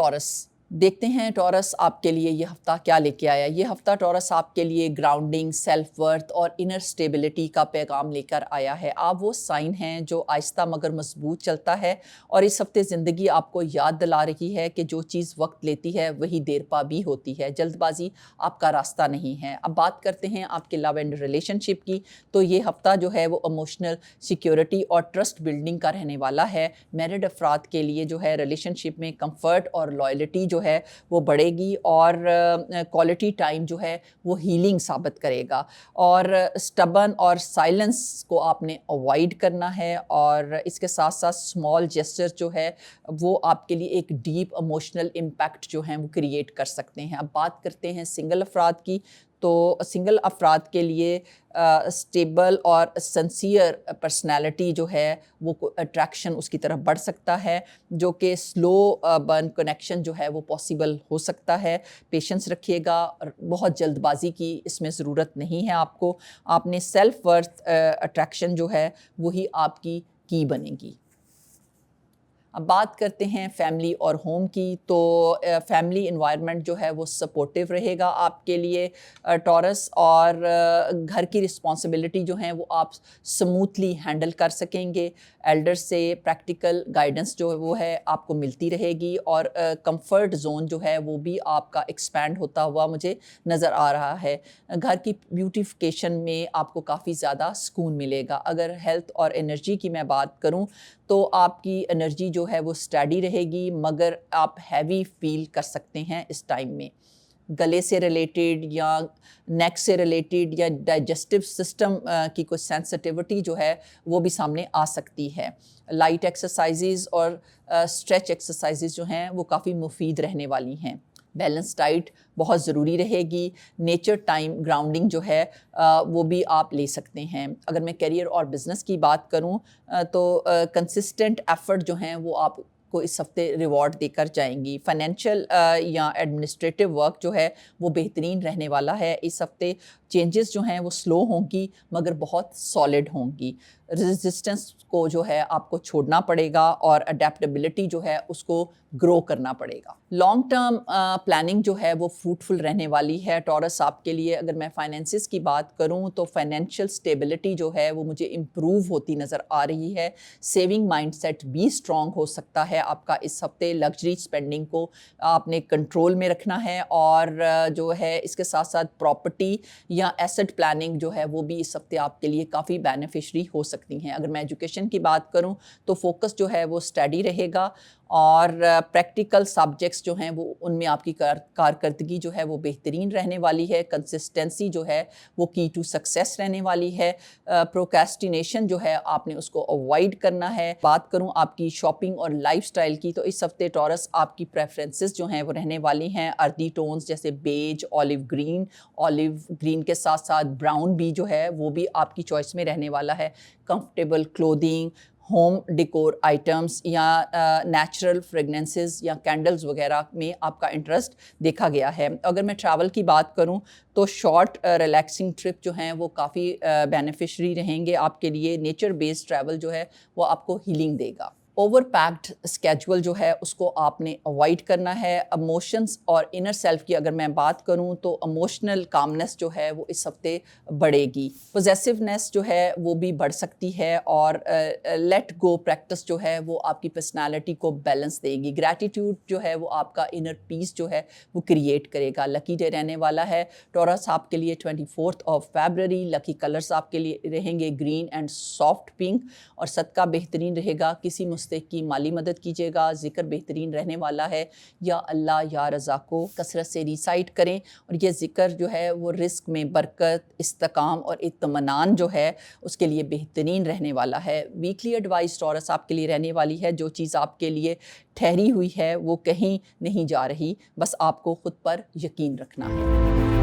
Taurus. देखते हैं taurus आपके लिए ये हफ्ता क्या लेके आया। ये हफ्ता टॉरस आपके लिए ग्राउंडिंग, सेल्फ वर्थ और इनर स्टेबिलिटी का पैगाम लेकर आया है। आप वो साइन हैं जो आहिस्ता मगर मजबूत चलता है और इस हफ्ते ज़िंदगी आपको याद दिला रही है कि जो चीज़ वक्त लेती है वही देरपा भी होती है। जल्दबाजी आपका रास्ता नहीं है। अब बात करते हैं आपके लव एंड रिलेशनशिप की। तो ये हफ्ता जो है वो इमोशनल सिक्योरिटी और ट्रस्ट बिल्डिंग का रहने वाला है। मैरिड अफराद के लिए जो है रिलेशनशिप में कंफर्ट और लॉयल्टी जो है वो बढ़ेगी और क्वालिटी टाइम जो है वो हीलिंग साबित करेगा। और स्टबन और साइलेंस को आपने अवॉइड करना है और इसके साथ साथ स्मॉल जेस्चर जो है वो आपके लिए एक डीप इमोशनल इम्पैक्ट जो है वो क्रिएट कर सकते हैं। अब बात करते हैं सिंगल अफराद की। तो सिंगल अफराद के लिए स्टेबल और सिंसियर पर्सनालिटी जो है वो अट्रैक्शन उसकी तरफ बढ़ सकता है, जो कि स्लो बर्न कनेक्शन जो है वो पॉसिबल हो सकता है। पेशेंस रखिएगा, बहुत जल्दबाजी की इसमें ज़रूरत नहीं है आपको। आपने सेल्फ वर्थ अट्रैक्शन जो है वही आपकी की बनेगी। अब बात करते हैं फैमिली और होम की। तो फैमिली इन्वायरमेंट जो है वो सपोर्टिव रहेगा आपके लिए टॉरस, और घर की रिस्पॉन्सिबिलिटी जो है वो आप स्मूथली हैंडल कर सकेंगे। एल्डर से प्रैक्टिकल गाइडेंस जो है वो है आपको मिलती रहेगी और कंफर्ट जोन जो है वो भी आपका एक्सपैंड होता हुआ मुझे नज़र आ रहा है। घर की ब्यूटिफिकेशन में आपको काफ़ी ज़्यादा सुकून मिलेगा। अगर हेल्थ और एनर्जी की मैं बात करूं तो आपकी एनर्जी जो है वो स्टडी रहेगी, मगर आप हैवी फील कर सकते हैं इस टाइम में। गले से रिलेटेड या नेक से रिलेटेड या डाइजेस्टिव सिस्टम की कोई सेंसिटिविटी जो है वो भी सामने आ सकती है। लाइट एक्सरसाइजेज और स्ट्रेच एक्सरसाइजेज जो हैं वो काफ़ी मुफीद रहने वाली हैं। बैलेंस डाइट बहुत ज़रूरी रहेगी। नेचर टाइम ग्राउंडिंग जो है वो भी आप ले सकते हैं। अगर मैं करियर और बिज़नेस की बात करूं तो कंसिस्टेंट एफर्ट जो हैं वो आप को इस हफ्ते रिवॉर्ड देकर जाएंगी। फाइनेंशियल या एडमिनिस्ट्रेटिव वर्क जो है वो बेहतरीन रहने वाला है इस हफ्ते। चेंजेस जो हैं वो स्लो होंगी मगर बहुत सॉलिड होंगी। रेजिस्टेंस को जो है आपको छोड़ना पड़ेगा और अडेप्टेबिलिटी जो है उसको ग्रो करना पड़ेगा। लॉन्ग टर्म प्लानिंग जो है वो फ्रूटफुल रहने वाली है टॉरस आपके लिए। अगर मैं फाइनेंसिस की बात करूं तो फाइनेंशियल स्टेबिलिटी जो है वो मुझे इम्प्रूव होती नज़र आ रही है। सेविंग माइंडसेट भी स्ट्रॉन्ग हो सकता है आपका इस हफ्ते। लग्जरी स्पेंडिंग को आपने कंट्रोल में रखना है और जो है इसके साथ साथ प्रॉपर्टी या एसेट प्लानिंग जो है वो भी इस हफ्ते आपके लिए काफ़ी बेनिफिशरी हो सकती हैं। अगर मैं एजुकेशन की बात करूं तो फोकस जो है वो स्टडी रहेगा और प्रैक्टिकल सब्जेक्ट्स जो हैं वो उनमें आपकी कारकर्दगी जो है वो बेहतरीन रहने वाली है। कंसिस्टेंसी जो है वो की टू सक्सेस रहने वाली है। प्रोक्रेस्टिनेशन जो है आपने उसको अवॉइड करना है। बात करूं आपकी शॉपिंग और लाइफस्टाइल की तो इस हफ्ते टॉरस आपकी प्रेफरेंसेस जो हैं वो रहने वाली हैं अर्दी टोन्स जैसे बेज, ऑलिव ग्रीन के साथ साथ ब्राउन भी जो है वो भी आपकी चॉइस में रहने वाला है। Comfortable clothing, home decor items या नेचुरल फ्रेगनेंसेस या कैंडल्स वगैरह में आपका इंटरेस्ट देखा गया है। अगर मैं ट्रैवल की बात करूं तो शॉर्ट रिलैक्सिंग ट्रिप जो हैं वो काफ़ी बेनिफिशरी रहेंगे आपके लिए। नेचर बेस्ड ट्रैवल जो है वो आपको हीलिंग देगा। ओवर पैक्ड स्केजुअल जो है उसको आपने अवॉइड करना है। इमोशंस और इनर सेल्फ की अगर मैं बात करूं तो इमोशनल कामनेस जो है वो इस हफ्ते बढ़ेगी। पोजेसिवनेस जो है वो भी बढ़ सकती है और लेट गो प्रैक्टिस जो है वो आपकी पर्सनालिटी को बैलेंस देगी। ग्रैटिट्यूड जो है वो आपका इनर पीस जो है वो क्रिएट करेगा। लकी डे रहने वाला है टॉरस आपके लिए 24 फरवरी। लकी कलर्स आपके लिए रहेंगे ग्रीन एंड सॉफ्ट पिंक और सदका बेहतरीन रहेगा। किसी मुस्तहिक की माली मदद कीजिएगा। जिक्र बेहतरीन रहने वाला है। या अल्लाह या रज़ा को कसरत से रिसाइट करें और ये जिक्र जो है वो रिस्क में बरकत, इस्तेकाम और इत्मीनान जो है उसके लिए बेहतरीन रहने वाला है। वीकली एडवाइस टॉरस आपके लिए रहने वाली है। जो चीज़ आपके लिए ठहरी हुई है वो कहीं नहीं जा रही, बस आपको खुद पर यकीन रखना है।